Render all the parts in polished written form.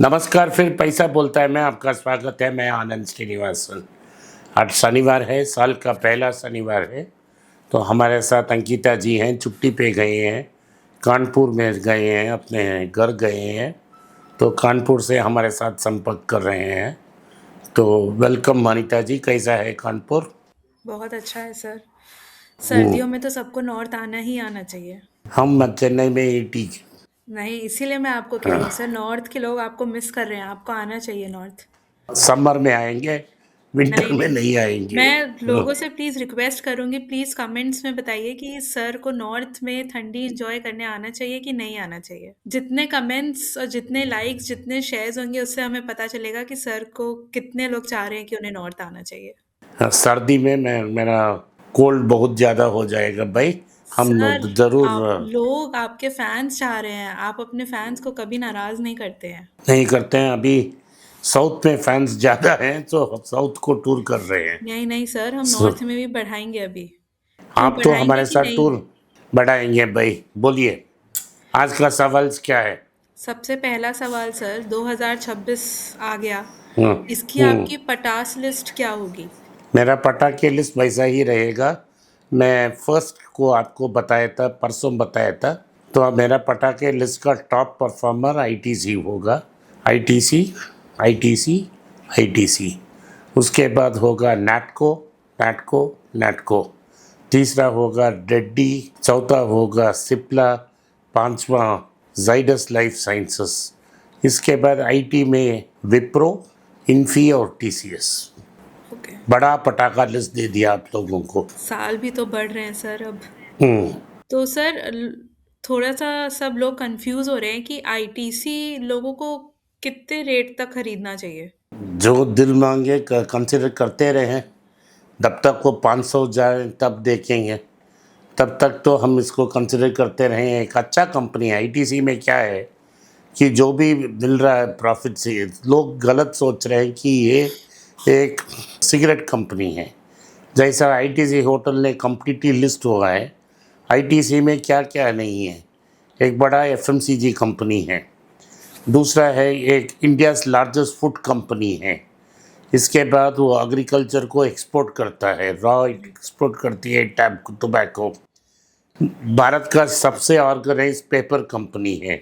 नमस्कार, फिर पैसा बोलता है मैं आपका स्वागत है। मैं आनंद श्रीनिवासन। आज शनिवार है, साल का पहला शनिवार है। तो हमारे साथ अंकिता जी हैं, छुट्टी पे गए हैं, कानपुर में गए हैं, अपने घर गए हैं। तो कानपुर से हमारे साथ संपर्क कर रहे हैं। तो वेलकम अनीता जी, कैसा है कानपुर? बहुत अच्छा है सर। हम्म, सर्दियों में तो सबको नॉर्थ आना ही आना चाहिए। हम चेन्नई में ही ठीक। नहीं, इसीलिए मैं आपको कह रही हूँ सर, नॉर्थ के लोग आपको मिस कर रहे हैं, आपको आना चाहिए नॉर्थ। समर में आएंगे, विंटर नहीं में नहीं, नहीं आएंगे। मैं लोगों से प्लीज़ रिक्वेस्ट करूँगी, प्लीज़ कमेंट्स में बताइए कि सर को नॉर्थ में ठंडी एंजॉय करने आना चाहिए कि नहीं आना चाहिए। जितने कमेंट्स और जितने लाइक्स जितने शेयर्स होंगे, उससे हमें पता चलेगा कि सर को कितने लोग चाह रहे हैं कि उन्हें नॉर्थ आना चाहिए। सर्दी में मेरा कोल्ड बहुत ज़्यादा हो जाएगा भाई। हम सर, ज़रूर आप लोग आपके फैंस चाह रहे हैं, आप अपने फैंस को कभी नाराज नहीं करते हैं। नहीं करते हैं। अभी साउथ में फैंस ज़्यादा हैं तो साउथ को टूर कर रहे हैं। नहीं नहीं सर, हम सो, नॉर्थ में भी बढ़ाएंगे अभी। क्यों आप तो बढ़ाएंगे हमारे कि साथ नहीं? टूर बढ़ाएंगे भाई। बोलिए, आज का सवाल क्या है? सबसे पहला सवाल सर, 2026 आ गया, हम्म, इसकी हम्म। आपकी पटास लिस्ट क्या होगी? मेरा पटाखे लिस्ट वैसा ही रहेगा। मैं फर्स्ट को आपको बताया था, परसों बताया था। तो अब मेरा पटाखे लिस्ट का टॉप परफॉर्मर आईटीसी होगा। ITC, ITC, ITC. उसके बाद होगा नैटको, नैटको, नैटको। तीसरा होगा डेड्डी, चौथा होगा सिप्ला, पांचवा जाइडस लाइफ साइंसेस। इसके बाद आईटी में विप्रो, इन्फी और टीसीएस। ओके। बड़ा पटाखा लिस्ट दे दिया आप लोगों को। साल भी तो बढ़ रहे हैं सर अब। हम्म, तो सर थोड़ा सा सब लोग कंफ्यूज हो रहे हैं कि आईटीसी लोगों को कितने रेट तक खरीदना चाहिए? जो दिल मांगे कंसिडर करते रहें। जब तक वो 500 जाए तब देखेंगे। तब तक तो हम इसको कंसिडर करते रहें। एक अच्छा कंपनी है। आईटीसी में क्या है कि जो भी मिल रहा है प्रॉफिट से, लोग गलत सोच रहे हैं कि ये एक सिगरेट कंपनी है। जैसा आईटीसी होटल ने कंप्लीटली लिस्ट हुआ है, आईटीसी में क्या क्या नहीं है। एक बड़ा एफएमसीजी कंपनी है। दूसरा है, एक इंडियाज़ लार्जेस्ट फूड कंपनी है। इसके बाद वो एग्रीकल्चर को एक्सपोर्ट करता है, रॉ एक्सपोर्ट करती है, टैब टोबैको। भारत का सबसे ऑर्गेनाइज पेपर कंपनी है।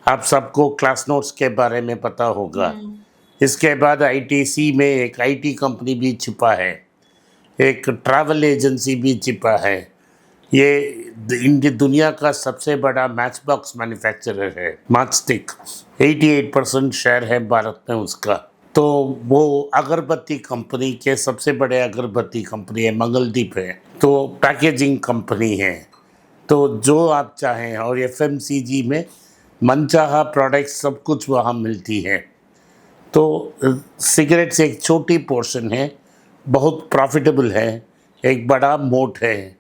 आप सबको क्लास नोट्स के बारे में पता होगा। हम्म। इसके बाद आईटीसी में एक आईटी कंपनी भी छिपा है, एक ट्रैवल एजेंसी भी छिपा है। ये इंडिया दुनिया का सबसे बड़ा मैच बॉक्स मैन्युफैक्चरर है, मैच स्टिक। 88% शेयर है भारत में उसका। तो वो अगरबत्ती कंपनी के सबसे बड़े अगरबत्ती कंपनी है, मंगलदीप है। तो पैकेजिंग कंपनी है। तो जो आप चाहें, और एफएमसीजी में मनचाहा प्रोडक्ट्स सब कुछ वहाँ मिलती है। तो सिगरेट्स एक छोटी पोर्शन है, बहुत प्रॉफिटेबल है, एक बड़ा मोट है।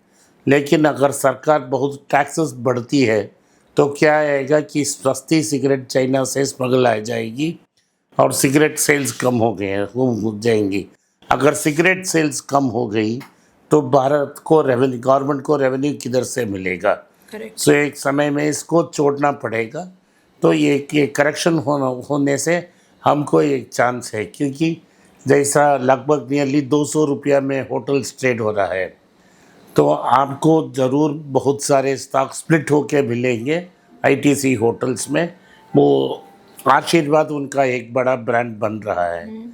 लेकिन अगर सरकार बहुत टैक्सेस बढ़ती है तो क्या आएगा कि सस्ती सिगरेट चाइना से स्मगल आ जाएगी और सिगरेट सेल्स कम हो जाएंगी। अगर सिगरेट सेल्स कम हो गई तो भारत को रेवेन्यू, गवर्नमेंट को रेवेन्यू किधर से मिलेगा? करेक्ट। सो एक समय में इसको छोड़ना पड़ेगा। तो ये करेक्शन होने से हमको एक चांस है, क्योंकि जैसा लगभग नियरली 200 रुपया में होटल ट्रेड हो रहा है। तो आपको ज़रूर बहुत सारे स्टॉक स्प्लिट होके मिलेंगे आईटीसी होटल्स में। वो आशीर्वाद उनका एक बड़ा ब्रांड बन रहा है। हम्म।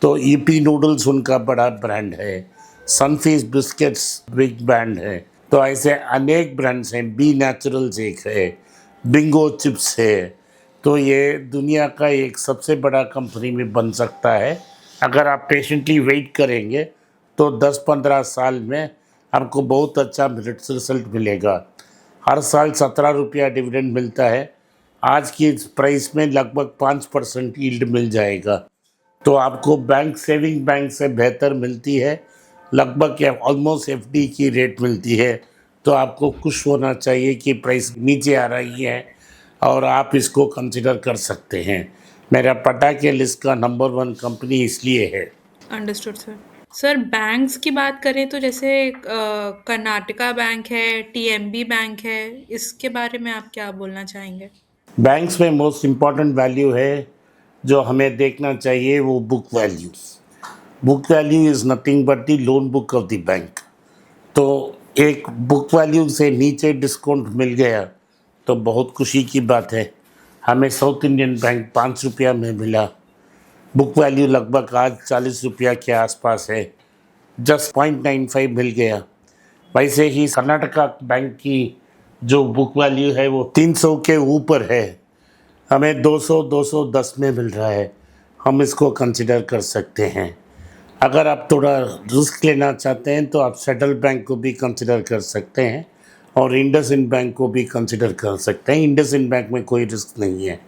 तो ईपी नूडल्स उनका बड़ा ब्रांड है। सनफीस्ट बिस्किट्स बिग ब्रांड है। तो ऐसे अनेक ब्रांड्स हैं। बी नेचुरल्स एक है, बिंगो चिप्स है। तो ये दुनिया का एक सबसे बड़ा कंपनी में बन सकता है। अगर आप पेशेंटली वेट करेंगे तो 10-15 साल में आपको बहुत अच्छा रिजल्ट मिलेगा। हर साल 17 रुपया डिविडेंड मिलता है। आज की प्राइस में लगभग 5% यील्ड मिल जाएगा। तो आपको बैंक, सेविंग बैंक से बेहतर मिलती है। लगभग ऑलमोस्ट एफडी की रेट मिलती है। तो आपको खुश होना चाहिए कि प्राइस नीचे आ रही है और आप इसको कंसिडर कर सकते हैं। मेरा पटाखे लिस्ट का नंबर 1 कंपनी इसलिए है। Understood sir. सर बैंक्स की बात करें तो जैसे कर्नाटका बैंक है, टीएमबी बैंक है, इसके बारे में आप क्या बोलना चाहेंगे? बैंक्स में मोस्ट इम्पॉर्टेंट वैल्यू है जो हमें देखना चाहिए वो book value. Book value is nothing but the loan book of the bank. तो एक बुक वैल्यू से नीचे डिस्काउंट मिल गया तो बहुत खुशी की बात है। हमें साउथ इंडियन बैंक 5 रुपया में मिला। बुक वैल्यू लगभग आज 40 रुपया के आसपास है, जस्ट 0.95 मिल गया। वैसे ही कर्नाटका बैंक की जो बुक वैल्यू है वो 300 के ऊपर है, हमें 200-210 में मिल रहा है। हम इसको कंसिडर कर सकते हैं। अगर आप थोड़ा रिस्क लेना चाहते हैं तो आप सेंट्रल बैंक को भी कंसिडर कर सकते हैं और इंडसइंड बैंक को भी कंसिडर कर सकते हैं। इंडसइंड बैंक में कोई रिस्क नहीं है।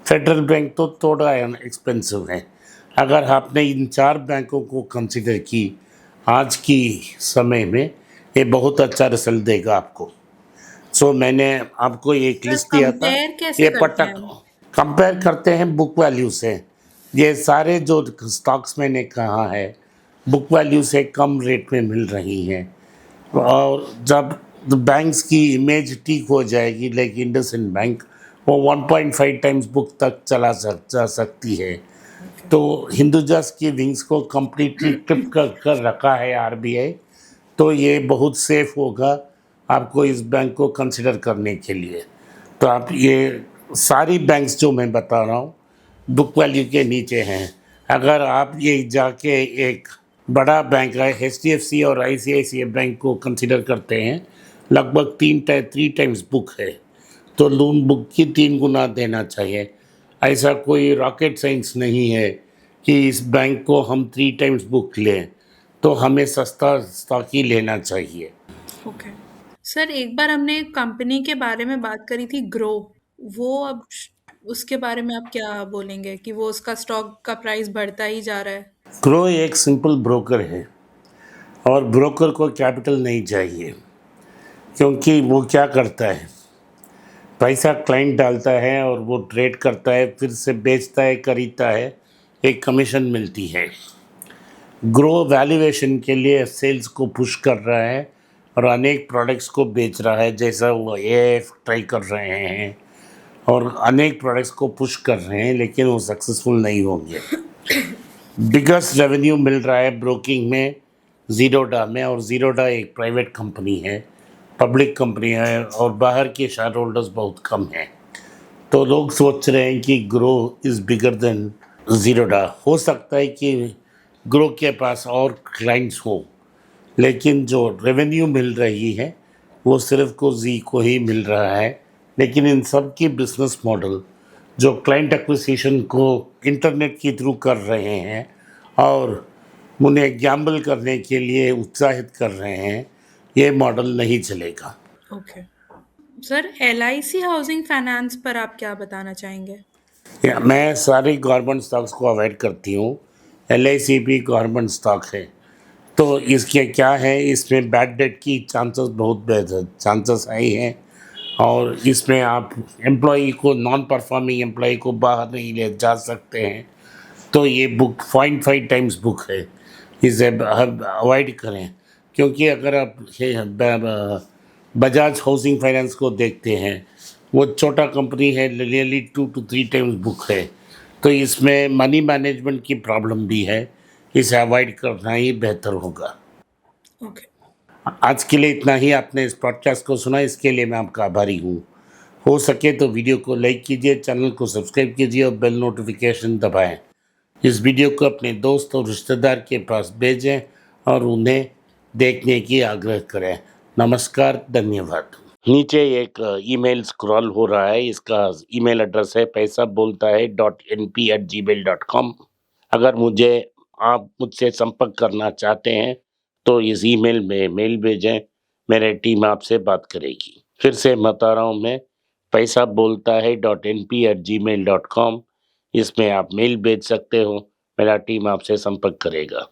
फेडरल बैंक तो थोड़ा एक्सपेंसिव है। अगर आपने इन 4 बैंकों को कंसिडर की आज की समय में, ये बहुत अच्छा रिजल्ट देगा आपको। सो मैंने आपको एक सर लिस्ट दिया था, कंपेयर कैसे ये करते हैं पटक हम? कंपेयर करते हैं बुक वैल्यू से। ये सारे जो स्टॉक्स मैंने कहा है बुक वैल्यू से कम रेट में मिल रही हैं, और जब बैंक्स की इमेज ठीक हो जाएगी लेकिन इंडसइंड बैंक वो 1.5 टाइम्स बुक तक जा सकती है। तो हिंदुजास की विंग्स को कम्प्लीटली ट्रिप कर रखा है आरबीआई। तो ये बहुत सेफ होगा आपको इस बैंक को कंसिडर करने के लिए। तो आप ये सारी बैंक्स जो मैं बता रहा हूँ बुक वैल्यू के नीचे हैं। अगर आप ये जाके एक बड़ा बैंक है HDFC और ICICI बैंक को कंसिडर करते हैं, लगभग 3 टाइम्स बुक है, तो लोन बुक की 3 गुना देना चाहिए। ऐसा कोई रॉकेट साइंस नहीं है कि इस बैंक को हम 3 टाइम्स बुक लें, तो हमें सस्ता स्टॉक ही लेना चाहिए। ओके सर, एक बार हमने एक कंपनी के बारे में बात करी थी, ग्रो। वो अब उसके बारे में आप क्या बोलेंगे कि वो उसका स्टॉक का प्राइस बढ़ता ही जा रहा है? ग्रो एक सिंपल ब्रोकर है और ब्रोकर को कैपिटल नहीं चाहिए, क्योंकि वो क्या करता है, पैसा क्लाइंट डालता है और वो ट्रेड करता है, फिर से बेचता है, खरीदता है, एक कमीशन मिलती है। ग्रो वैल्यूएशन के लिए सेल्स को पुश कर रहा है और अनेक प्रोडक्ट्स को बेच रहा है, जैसा वो AIF ट्राई कर रहे हैं और अनेक प्रोडक्ट्स को पुश कर रहे हैं, लेकिन वो सक्सेसफुल नहीं होंगे। बिगेस्ट रेवेन्यू मिल रहा है ब्रोकिंग में ज़ीरोडा में, और ज़ीरोडा एक प्राइवेट कंपनी है, पब्लिक कंपनी है और बाहर के शेयर होल्डर्स बहुत कम हैं। तो लोग सोच रहे हैं कि ग्रो इज़ बिगर देन ज़ीरोडा। हो सकता है कि ग्रो के पास और क्लाइंट्स हो, लेकिन जो रेवेन्यू मिल रही है वो सिर्फ को जी को ही मिल रहा है। लेकिन इन सब की बिजनेस मॉडल जो क्लाइंट एक्विजिशन को इंटरनेट के थ्रू कर रहे हैं और उन्हें गैम्बल करने के लिए उत्साहित कर रहे हैं, ये मॉडल नहीं चलेगा। Okay sir, LIC housing finance पर आप क्या बताना चाहेंगे? मैं सारी गवर्नमेंट स्टॉक्स को अवॉइड करती हूँ। LIC भी गवर्नमेंट स्टॉक है, तो इसके क्या है, इसमें बैड डेट की चांसेस बहुत चांसेस हाई हैं, और इसमें आप एम्प्लॉई को, नॉन परफॉर्मिंग एम्प्लॉई को बाहर नहीं ले जा सकते हैं। तो ये बुक 0.5 टाइम्स बुक है, इसे अवॉइड करें। क्योंकि अगर आप बजाज हाउसिंग फाइनेंस को देखते हैं, वो छोटा कंपनी है, नियरली 2 to 3 टाइम्स बुक है, तो इसमें मनी मैनेजमेंट की प्रॉब्लम भी है। इसे अवॉइड करना ही बेहतर होगा। ओके आज के लिए इतना ही। आपने इस पॉडकास्ट को सुना, इसके लिए मैं आपका आभारी हूँ। हो सके तो वीडियो को लाइक कीजिए, चैनल को सब्सक्राइब कीजिए और बेल नोटिफिकेशन दबाएं। इस वीडियो को अपने दोस्त और रिश्तेदार के पास भेजें और उन्हें देखने की आग्रह करें। नमस्कार, धन्यवाद। नीचे एक ईमेल स्क्रॉल हो रहा है, इसका ईमेल एड्रेस है paisa.bolta hai.np@gmail.com। अगर आप मुझसे संपर्क करना चाहते हैं तो इस ईमेल में मेल भेजें, मेरी टीम आपसे बात करेगी। फिर से बता रहा हूँ मैं, paisa.bolta hai.np@gmail.com। इसमें आप मेल भेज सकते हो, मेरा टीम आपसे संपर्क करेगा।